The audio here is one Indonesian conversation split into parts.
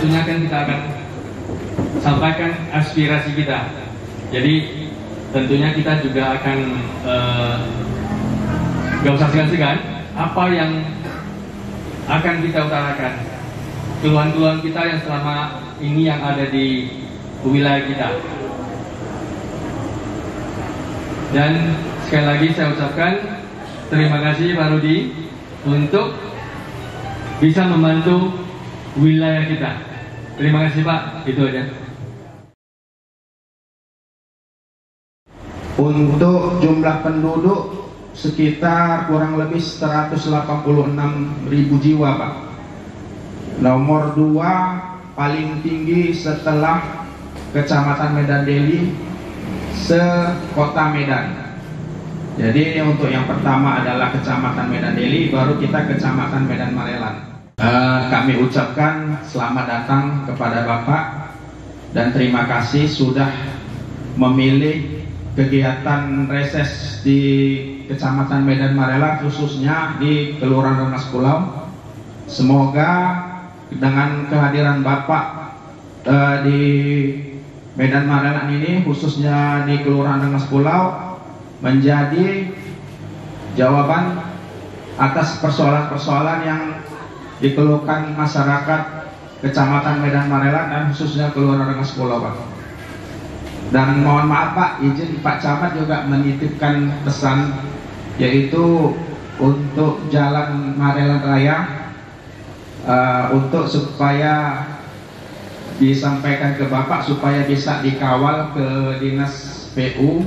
tentunya kan kita akan sampaikan aspirasi kita. Jadi tentunya kita juga akan gak usah segan-segan apa yang akan kita utarakan, keluhan-keluhan kita yang selama ini yang ada di wilayah kita. Dan sekali lagi saya ucapkan terima kasih Pak Rudi untuk bisa membantu wilayah kita. Terima kasih Pak, itu aja. Untuk jumlah penduduk sekitar kurang lebih 186.000 jiwa Pak. Nomor 2 paling tinggi setelah Kecamatan Medan Deli se-Kota Medan. Jadi untuk yang pertama adalah Kecamatan Medan Deli, baru kita Kecamatan Medan Marelan. Kami ucapkan selamat datang kepada Bapak dan terima kasih sudah memilih kegiatan reses di Kecamatan Medan Marelan, khususnya di Kelurahan Rengas Pulau. Semoga dengan kehadiran Bapak di Medan Marelan ini, khususnya di Kelurahan Rengas Pulau, menjadi jawaban atas persoalan-persoalan yang dikeluhkan masyarakat Kecamatan Medan Marelan dan khususnya Kelurahan Rengas Pulau Pak. Dan mohon maaf Pak, izin Pak Camat juga menitipkan pesan, yaitu untuk Jalan Marelan Raya, untuk supaya disampaikan ke Bapak supaya bisa dikawal ke Dinas PU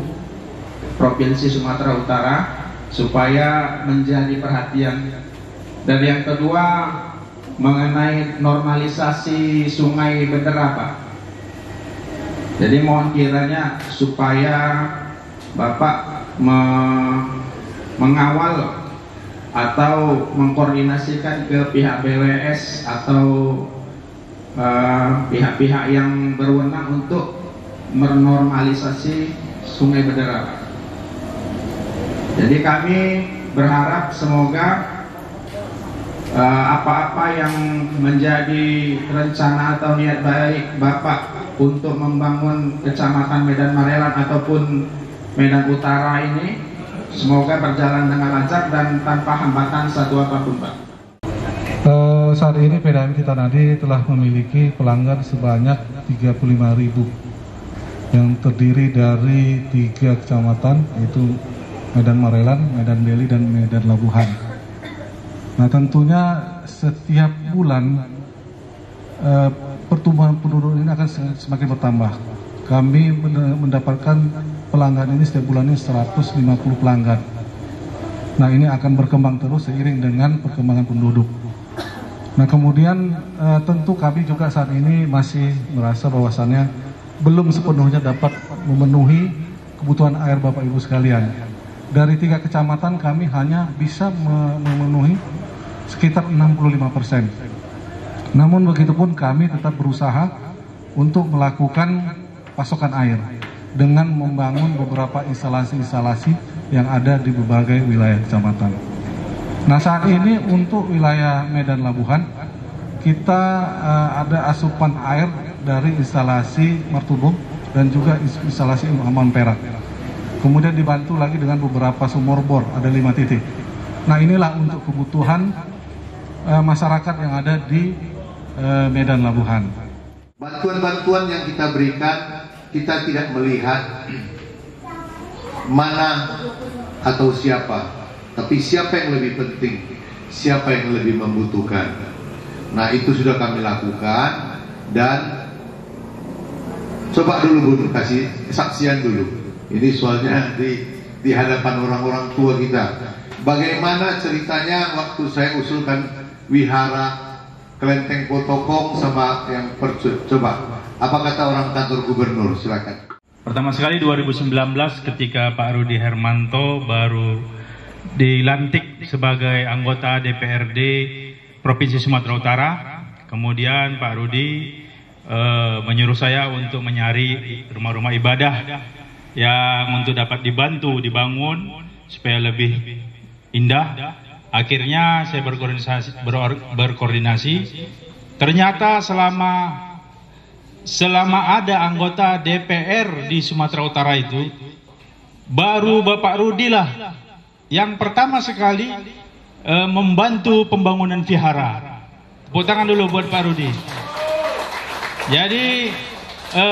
Provinsi Sumatera Utara supaya menjadi perhatian. Dan yang kedua mengenai normalisasi Sungai Bedera Pak. Jadi mohon kiranya supaya Bapak mengawal atau mengkoordinasikan ke pihak BWS atau pihak-pihak yang berwenang untuk menormalisasi Sungai Bedera. Jadi kami berharap semoga apa-apa yang menjadi rencana atau niat baik Bapak untuk membangun Kecamatan Medan Marelan ataupun Medan Utara ini semoga berjalan dengan lancar dan tanpa hambatan satu apapun Pak. Saat ini PDAM kita nanti telah memiliki pelanggan sebanyak 35.000 yang terdiri dari 3 kecamatan, yaitu Medan Marelan, Medan Deli, dan Medan Labuhan. Nah tentunya setiap bulan pertumbuhan penduduk ini akan semakin bertambah. Kami mendapatkan pelanggan ini setiap bulannya 150 pelanggan. Nah ini akan berkembang terus seiring dengan perkembangan penduduk. Nah kemudian tentu kami juga saat ini masih merasa bahwasannya belum sepenuhnya dapat memenuhi kebutuhan air Bapak Ibu sekalian. Dari 3 kecamatan kami hanya bisa memenuhi sekitar 65%. Namun begitupun kami tetap berusaha untuk melakukan pasokan air dengan membangun beberapa instalasi-instalasi yang ada di berbagai wilayah kecamatan. Nah saat ini untuk wilayah Medan Labuhan kita ada asupan air dari instalasi Martubung dan juga instalasi Aman Perak. Kemudian dibantu lagi dengan beberapa sumur bor, ada 5 titik. Nah inilah untuk kebutuhan masyarakat yang ada di Medan Labuhan. Bantuan-bantuan yang kita berikan, kita tidak melihat mana atau siapa, tapi siapa yang lebih penting, siapa yang lebih membutuhkan. Nah itu sudah kami lakukan dan coba dulu Bun, kasih kesaksian dulu. Ini soalnya di hadapan orang-orang tua kita. Bagaimana ceritanya waktu saya usulkan wihara Kelenteng Potokong sama yang coba. Apa kata orang kantor gubernur? Silakan. Pertama sekali 2019 ketika Pak Rudi Hermanto baru dilantik sebagai anggota DPRD Provinsi Sumatera Utara. Kemudian Pak Rudi menyuruh saya untuk mencari rumah-rumah ibadah yang untuk dapat dibangun supaya lebih indah. Akhirnya saya berkoordinasi ternyata selama ada anggota DPR di Sumatera Utara itu, baru Bapak Rudi lah yang pertama sekali membantu pembangunan vihara. Tepuk tangan dulu buat Pak Rudi. Jadi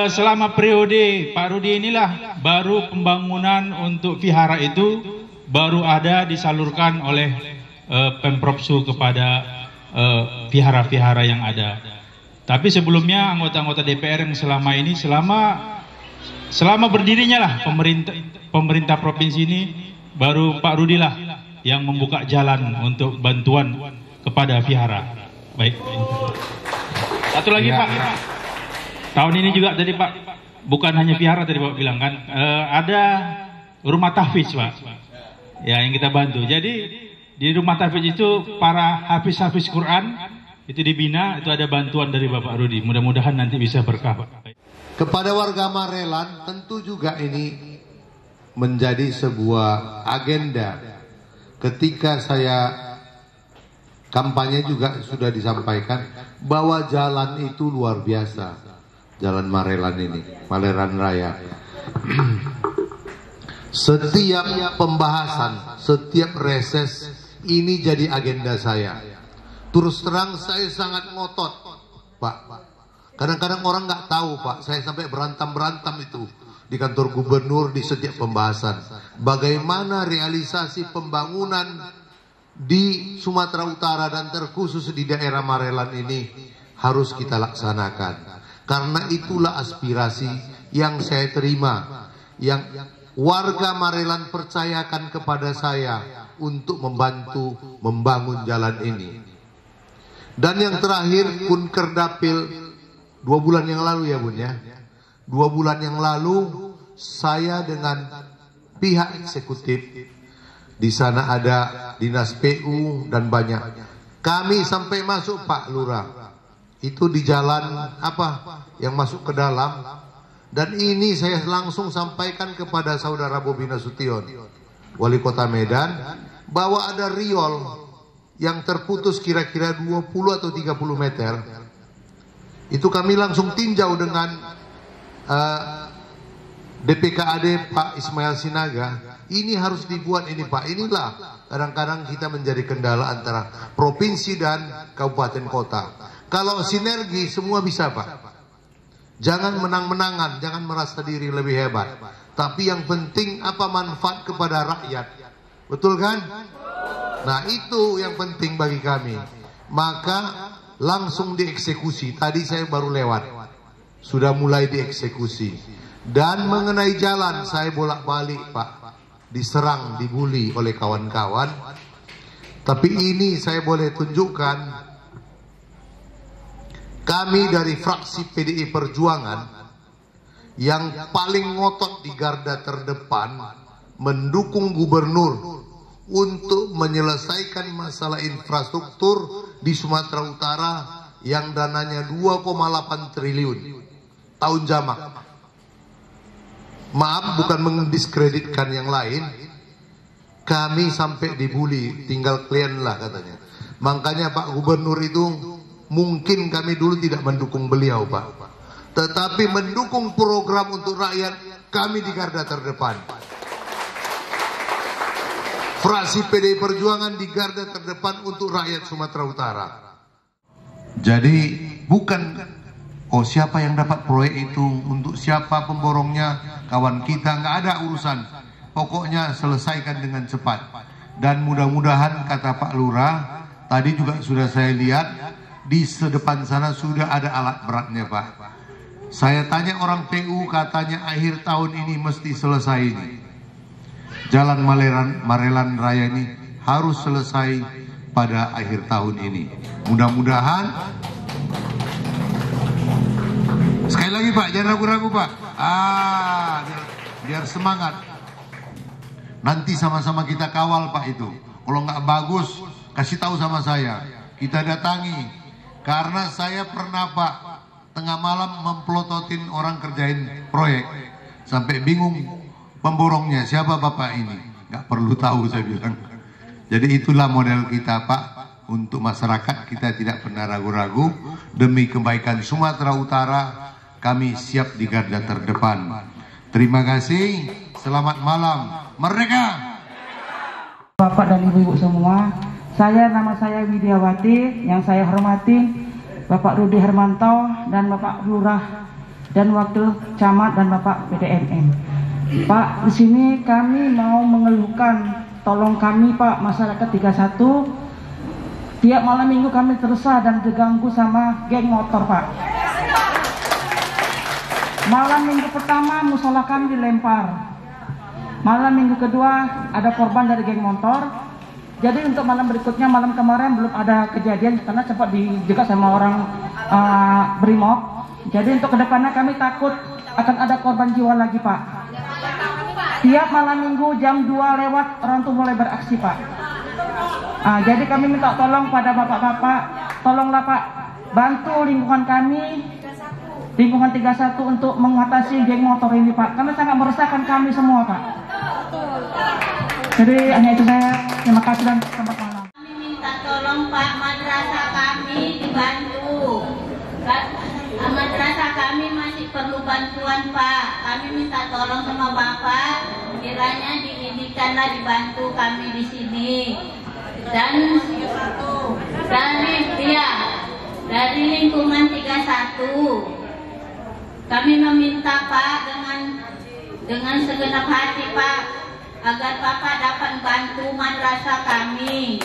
selama periode Pak Rudi inilah baru pembangunan untuk vihara itu baru ada disalurkan oleh Pemprov Su kepada vihara-vihara yang ada. Tapi sebelumnya anggota-anggota DPR yang selama ini, selama berdirinya lah pemerintah provinsi ini, baru Pak Rudi lah yang membuka jalan untuk bantuan kepada vihara. Baik. Satu lagi Pak. Tahun ini juga tadi Pak, bukan hanya vihara tadi Pak bilang kan, ada rumah tahfiz Pak, ya yang kita bantu. Jadi di rumah tahfiz itu para hafiz-hafiz Quran itu dibina, itu ada bantuan dari Bapak Rudi. Mudah-mudahan nanti bisa berkah Pak. Kepada warga Marelan tentu juga ini menjadi sebuah agenda. Ketika saya kampanye juga sudah disampaikan bahwa jalan itu luar biasa. Jalan Marelan ini, Marelan Raya. Setiap pembahasan, setiap reses ini jadi agenda saya. Terus terang saya sangat ngotot, Pak. Kadang-kadang orang nggak tahu, Pak. Saya sampai berantem itu di kantor gubernur di setiap pembahasan. Bagaimana realisasi pembangunan di Sumatera Utara dan terkhusus di daerah Marelan ini harus kita laksanakan. Karena itulah aspirasi yang saya terima, yang warga Marelan percayakan kepada saya untuk membantu membangun jalan ini. Dan yang terakhir, Kunker Dapil 2 bulan yang lalu ya Bun ya. 2 bulan yang lalu saya dengan pihak eksekutif, di sana ada dinas PU dan banyak. Kami sampai masuk Pak Lurah. Itu di jalan apa yang masuk ke dalam, dan ini saya langsung sampaikan kepada saudara Bobi Nasution, Wali Kota Medan, bahwa ada riol yang terputus kira-kira 20 atau 30 meter. Itu kami langsung tinjau dengan DPKAD Pak Ismail Sinaga. Ini harus dibuat ini Pak. Inilah kadang-kadang kita menjadi kendala antara provinsi dan kabupaten kota. Kalau sinergi semua bisa Pak. Jangan menang-menangan, jangan merasa diri lebih hebat. Tapi yang penting apa manfaat kepada rakyat. Betul kan? Nah itu yang penting bagi kami. Maka langsung dieksekusi. Tadi saya baru lewat. Sudah mulai dieksekusi. Dan mengenai jalan saya bolak-balik Pak. Diserang, dibully oleh kawan-kawan. Tapi ini saya boleh tunjukkan. Kami dari fraksi PDI Perjuangan yang paling ngotot di garda terdepan mendukung gubernur untuk menyelesaikan masalah infrastruktur di Sumatera Utara yang dananya 2,8 triliun tahun jamak. Maaf bukan mendiskreditkan yang lain, kami sampai dibully, tinggal kalian lah katanya. Makanya Pak Gubernur itu mungkin kami dulu tidak mendukung beliau Pak, tetapi mendukung program untuk rakyat. Kami di garda terdepan. Fraksi PDI Perjuangan di garda terdepan untuk rakyat Sumatera Utara. Jadi bukan siapa yang dapat proyek itu, untuk siapa pemborongnya, kawan kita, nggak ada urusan. Pokoknya selesaikan dengan cepat. Dan mudah-mudahan kata Pak Lurah, tadi juga sudah saya lihat di sedepan sana sudah ada alat beratnya Pak. Saya tanya orang PU, katanya akhir tahun ini mesti selesai ini. Jalan Marelan Raya ini harus selesai pada akhir tahun ini. Mudah-mudahan. Sekali lagi Pak, jangan ragu-ragu Pak. Biar semangat. Nanti sama-sama kita kawal Pak itu. Kalau nggak bagus, kasih tahu sama saya. Kita datangi. Karena saya pernah Pak, tengah malam memplototin orang kerjain proyek. Sampai bingung pemborongnya, siapa Bapak ini? Nggak perlu tahu saya bilang. Jadi itulah model kita Pak. untuk masyarakat. Kita tidak pernah ragu-ragu. Demi kebaikan Sumatera Utara, kami siap di garda terdepan. Terima kasih. Selamat malam. Merdeka! Bapak dan Ibu-ibu semua, nama saya Widiawati, yang saya hormati Bapak Rudi Hermanto dan Bapak Lurah dan Wakil Camat dan Bapak PDMM. Pak, di sini kami mau mengeluhkan, tolong kami Pak, masyarakat 31. Tiap malam minggu kami teresah dan terganggu sama geng motor Pak. Malam minggu pertama musola kami dilempar. Malam minggu kedua ada korban dari geng motor. Jadi untuk malam berikutnya, malam kemarin belum ada kejadian karena cepat dijegat sama orang brimob. Jadi untuk kedepannya kami takut akan ada korban jiwa lagi Pak. Tiap malam minggu jam 2 lewat orang tuh mulai beraksi Pak. Jadi kami minta tolong pada bapak-bapak, tolonglah Pak, bantu lingkungan kami, lingkungan 31 untuk mengatasi geng motor ini Pak, karena sangat meresahkan kami semua Pak. Jadi hanya itu saya, terima kasih dan selamat malam. Kami minta tolong Pak, madrasah kami dibantu. Madrasah kami masih perlu bantuan Pak. Kami minta tolong sama Bapak, kiranya diizinkanlah dibantu kami di sini. Dan dari lingkungan 31 kami meminta Pak dengan segenap hati Pak, agar Bapak dapat bantu madrasah kami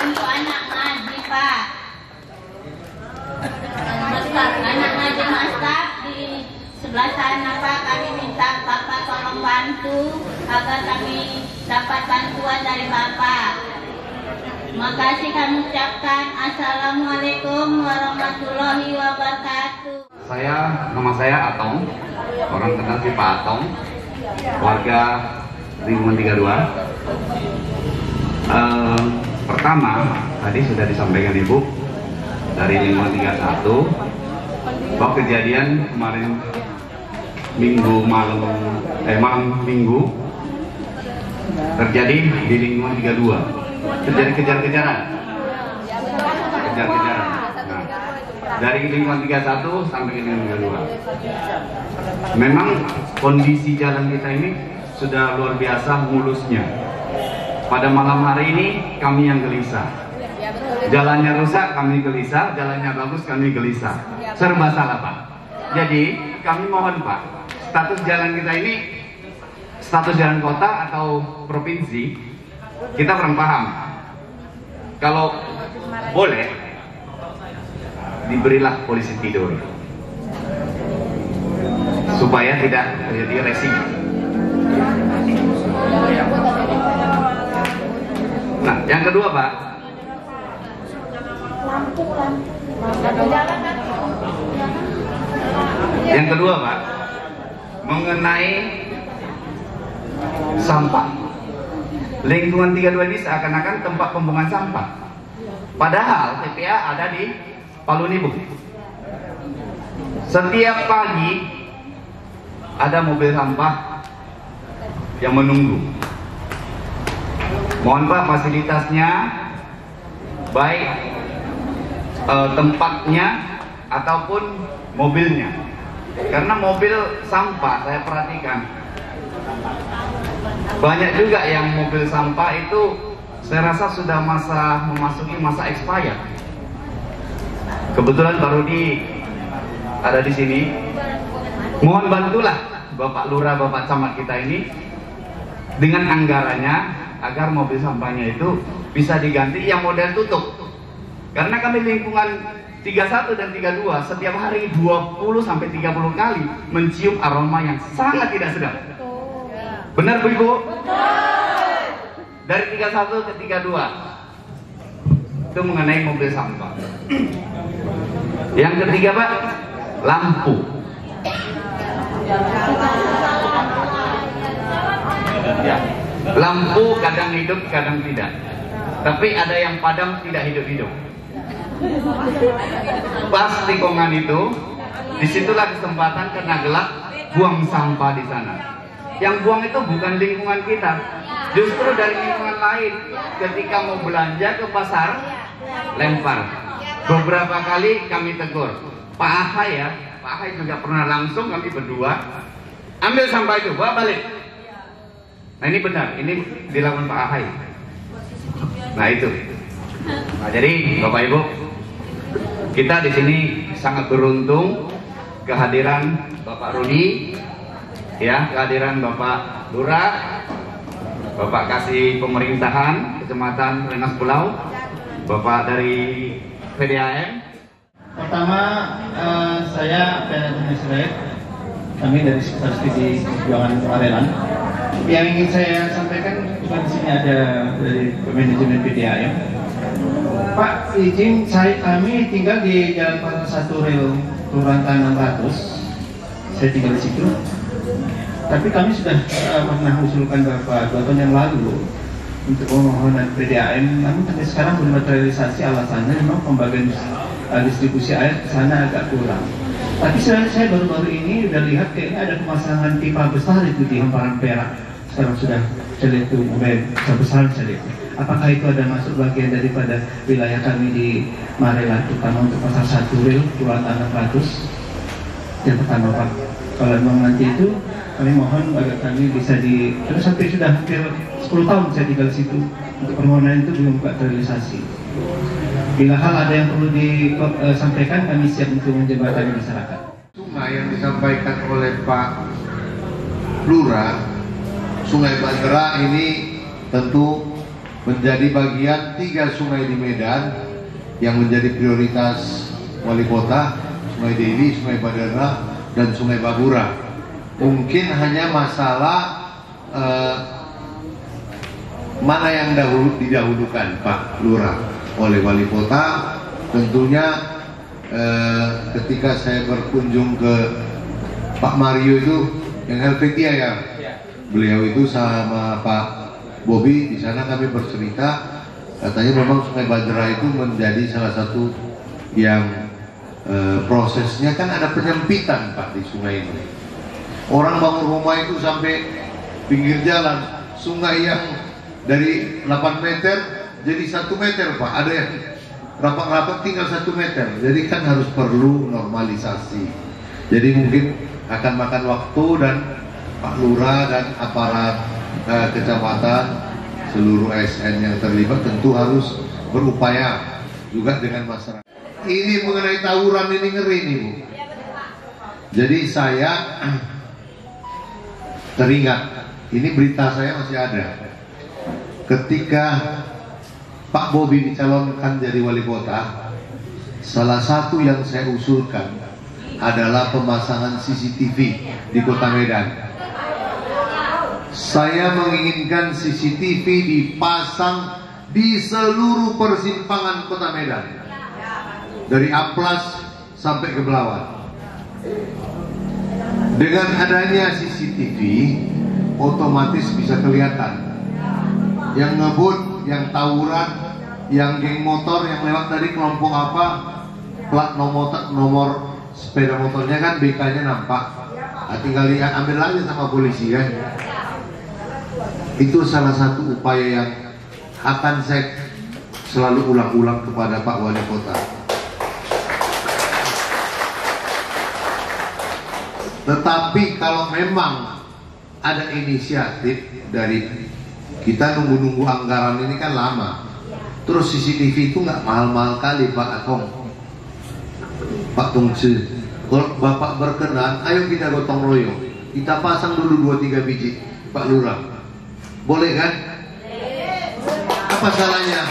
untuk anak ngaji Pak. Anak ngaji masak di sebelah sana Pak, kami minta Bapak tolong bantu agar kami dapat bantuan dari Bapak. Makasih kami ucapkan. Assalamualaikum warahmatullahi wabarakatuh. Nama saya Atong, orang kenal si Pak Atong, warga lingkungan 32. Pertama, tadi sudah disampaikan Ibu dari lingkungan 31 bahwa kejadian kemarin malam minggu terjadi di lingkungan 32. Terjadi kejar-kejaran. Nah, dari lingkungan 31 sampai ke lingkungan 32. Memang kondisi jalan kita ini sudah luar biasa mulusnya. Pada malam hari ini kami yang gelisah. Jalannya rusak kami gelisah, jalannya bagus kami gelisah. Serba salah Pak. Jadi kami mohon Pak, status jalan kita ini status jalan kota atau provinsi, kita kurang paham. Kalau boleh diberilah polisi tidur supaya tidak terjadi racing. Nah, yang kedua Pak, mengenai sampah. Lingkungan 32 ini seakan-akan tempat pembuangan sampah. Padahal TPA ada di Palunibu. Setiap pagi ada mobil sampah yang menunggu. Mohon Pak, fasilitasnya baik tempatnya ataupun mobilnya. Karena mobil sampah saya perhatikan banyak juga yang mobil sampah itu saya rasa sudah memasuki masa expired. Kebetulan Pak Rudi ada di sini. Mohon bantulah Bapak Lurah, Bapak Camat kita ini dengan anggarannya agar mobil sampahnya itu bisa diganti yang model tutup. Karena kami lingkungan 31 dan 32 setiap hari 20 sampai 30 kali mencium aroma yang sangat tidak sedap. Benar Bu Ibu? Betul. Dari 31 ke 32 itu mengenai mobil sampah. Yang ketiga Pak, lampu. Ya. Lampu kadang hidup, kadang tidak. Tapi ada yang padam tidak hidup-hidup. Pas tikungan itu, disitulah kesempatan karena gelap buang sampah di sana. Yang buang itu bukan lingkungan kita, Justru dari lingkungan lain, ketika mau belanja ke pasar, lempar. Beberapa kali kami tegur. Pak Ahai ya, Pak Ahai juga pernah langsung kami berdua ambil sampah itu, bawa balik. Nah ini benar, ini dilakukan Pak Ahai. Nah itu. Nah jadi Bapak Ibu, kita di sini sangat beruntung kehadiran Bapak Rudi, ya, kehadiran Bapak Lurah, Bapak Kasih Pemerintahan Kecamatan Rengas Pulau, Bapak dari PDAM. Pertama, saya PDAM Israel, kami dari Sekitar Studi Perjuangan Marelan. Yang ingin saya sampaikan, bukan di sini ada dari manajemen PDAM. Pak, izin kami tinggal di Jalan Pasar 1 Rel Kelurahan Tanah 600. Saya tinggal di situ. Tapi kami sudah pernah usulkan beberapa 2 tahun yang lalu untuk permohonan PDAM, namun sampai sekarang belum terrealisasi. Alasannya memang pembagian distribusi air ke sana agak kurang. Tapi saya baru-baru ini udah lihat kayaknya ada pemasangan pipa besar itu di hamparan Perak. Sekarang sudah saya lihat itu besar saya lihat. Apakah itu ada masuk bagian daripada wilayah kami di Marelan, terutama untuk pasar 1 Rel Kelurahan 600? Yang pertama Pak, kalau memang nanti itu kami mohon agar kami bisa terus sampai sudah hampir 10 tahun saya tinggal di situ, untuk permohonan itu belum terrealisasi. Bila hal ada yang perlu disampaikan, kami siap untuk menjembatani masyarakat. Sungai yang disampaikan oleh Pak Lurah, Sungai Bandera ini tentu menjadi bagian 3 sungai di Medan yang menjadi prioritas wali kota, Sungai Deli, Sungai Bandera, dan Sungai Babura. Mungkin hanya masalah mana yang didahulukan Pak Lurah oleh wali kota. Tentunya ketika saya berkunjung ke Pak Mario itu yang Helvetia ya, beliau itu sama Pak Bobi di sana kami bercerita, katanya memang Sungai Bandera itu menjadi salah satu yang prosesnya kan ada penyempitan Pak di sungai ini. Orang bangun rumah itu sampai pinggir jalan, sungai yang dari 8 meter jadi 1 meter Pak, ada yang rapat-rapat tinggal 1 meter, jadi kan harus perlu normalisasi. Jadi mungkin akan makan waktu, dan Pak Lurah dan aparat kecamatan, seluruh ASN yang terlibat tentu harus berupaya juga dengan masyarakat. Ini mengenai tawuran ini ngeri nih Bu. Jadi saya teringat, ini berita saya masih ada, ketika Pak Bobi dicalonkan jadi wali kota, salah satu yang saya usulkan adalah pemasangan CCTV di kota Medan. Saya menginginkan CCTV dipasang di seluruh persimpangan kota Medan, dari Amplas sampai ke Belawan. Dengan adanya CCTV, otomatis bisa kelihatan yang ngebut, yang tawuran, yang geng motor yang lewat tadi kelompok apa, plat nomor sepeda motornya kan BK-nya nampak. Nah, tinggal lihat, ambil aja sama polisi kan. Itu salah satu upaya yang akan saya selalu ulang-ulang kepada Pak Wali Kota. Tetapi kalau memang ada inisiatif dari kita, nunggu-nunggu anggaran ini kan lama. Terus CCTV itu nggak mahal-mahal kali Pak Atong, Pak Tungsi. Kalau Bapak berkenan, ayo kita gotong royong, kita pasang dulu 2-3 biji Pak Lurah. Boleh kan? Apa salahnya?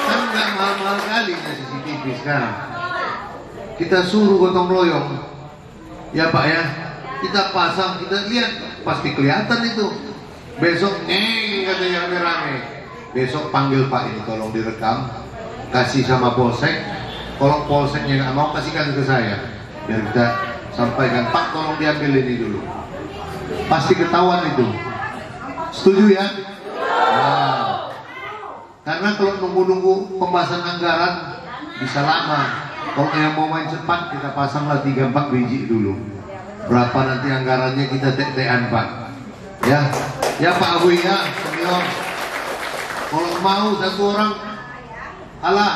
Kan nggak mahal-mahal kali CCTV sekarang. Kita suruh gotong royong, ya Pak ya. Kita pasang, kita lihat, pasti kelihatan itu. Besok neng katanya rame-rame. Besok panggil Pak ini, tolong direkam, kasih sama polsek. Kalau polseknya nggak mau, kasihkan ke saya, biar kita sampaikan, Pak tolong diambil ini dulu. Pasti ketahuan itu. Setuju ya? Nah, karena kalau nunggu-nunggu pembahasan anggaran bisa lama. Kalau yang mau main cepat, kita pasanglah 3-4 biji dulu. Berapa nanti anggarannya kita tek-tekan Pak. Ya. Ya Pak Awi ya, senior. Kalau mau satu orang, alah,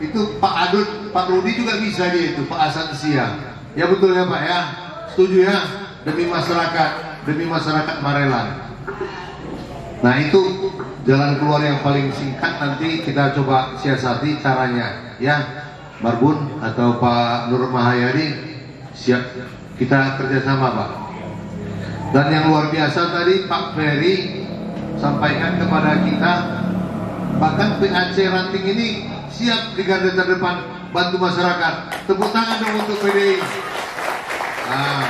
itu Pak Adun, Pak Rudi juga bisa dia itu, Pak Hasan Siang. Ya betul ya Pak ya, setuju ya, demi masyarakat Marelan. Nah itu jalan keluar yang paling singkat, nanti kita coba siasati caranya ya. Marbun atau Pak Nur Mahayadi, siap kita kerjasama Pak. Dan yang luar biasa tadi Pak Ferry sampaikan kepada kita, bahkan PAC Ranting ini siap di garda terdepan bantu masyarakat. Tepuk tangan dong untuk PDI. Nah,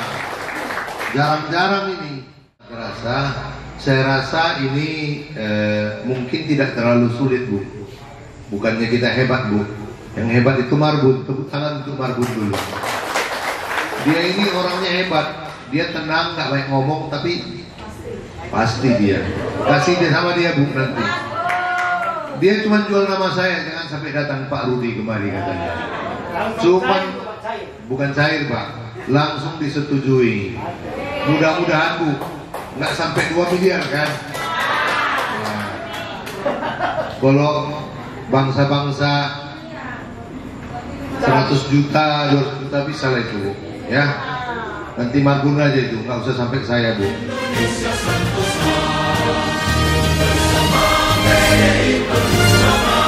jarang-jarang ini. Saya rasa ini mungkin tidak terlalu sulit Bu. Bukannya kita hebat Bu. Yang hebat itu Marbun. Tepuk tangan untuk Marbun dulu. Dia ini orangnya hebat. Dia tenang, nggak banyak ngomong, tapi pasti dia. Kasih dia sama dia Bu nanti. Dia cuma jual nama saya, jangan sampai datang Pak Rudi kemari katanya. Cuman bukan cair Pak, langsung disetujui. Mudah-mudahan Bu, nggak sampai 2 miliar kan? Nah, kalau bangsa-bangsa 100 juta, 200 juta bisa lah itu Bu. Ya, nanti Marbun aja itu, nggak usah sampai saya Bu. Bersama